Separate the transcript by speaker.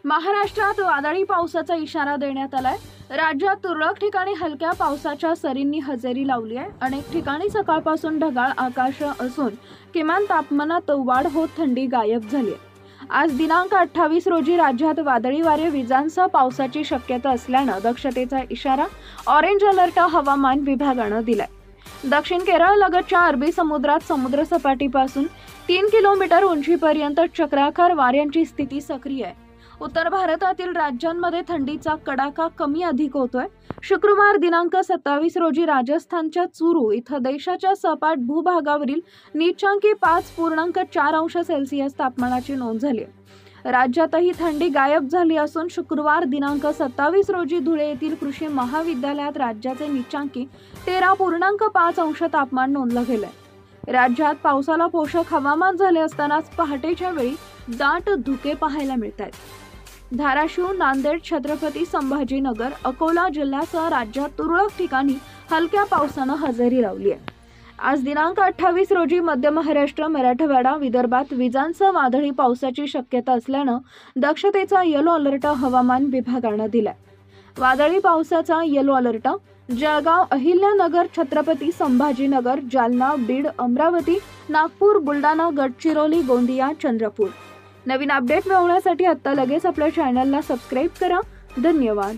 Speaker 1: महाराष्ट्रात वादळी पावसाचा इशारा देण्यात आलाय। राज्यात तुरळक ठिकाणी हलक्या पावसाच्या सरींनी हजेरी लावली आहे। अनेक ठिकाणी सकाळपासून ढगाळ आकाश असून किमान तापमानात वाढ होत थंडी गायब झाली आहे। आज दिनांक 28 रोजी राज्यात वादळी वारे विजांसह पावसाची शक्यता असल्याने दक्षतेचा इशारा ऑरेंज अलर्ट हवामान विभागाने दिलाय। दक्षिण केरळ लगतच्या अरबी समुद्रात समुद्रसपाटीपासून 3 किलोमीटर उंचीपर्यंत चक्राकार वाऱ्यांची स्थिती सक्रिय आहे। उत्तर भारतातील राज्यांमध्ये थंडीचा कडाका कमी अधिक होतोय। शुक्रवार दिनांक 27 रोजी राजस्थानच्या चुरू इथं देशाच्या सपाट भूभागावरील नीचांकी 5.4 अंश सेल्सिअस तापमानाची नोंद झाली आहे। राज्यातही थंडी गायब झाली असून शुक्रवार दिनांक 27 रोजी धुळे येथील कृषी महाविद्यालयात राज्याचे नीचांकी 13.5 अंश तापमान नोंदलं गेलंय। राज्यात पावसाला पोषक हवामान झाले असतानाच पहाटेच्या वेळी दाट धुके पाहायला मिळत आहेत। धाराशिव, नांदेड, छत्रपती संभाजीनगर, अकोला जिल्ह्यासह राज्यात तुरळक ठिकाणी हलक्या पावसानं हजेरी लावली आहे। आज दिनांक 28 रोजी मध्य महाराष्ट्र, मराठवाडा, विदर्भात विजांसह वादळी पावसाची शक्यता असल्यानं दक्षतेचा येलो अलर्ट हवामान विभागानं दिलाय। वादळी पावसाचा येलो अलर्ट जळगाव, अहिल्यानगर, छत्रपती संभाजीनगर, जालना, बीड, अमरावती, नागपूर, बुलढाणा, गडचिरोली, गोंदिया, चंद्रपूर। नवीन अपडेट मिळवण्यासाठी आता लगेच आपल्या चॅनलला सबस्क्राइब करा। धन्यवाद।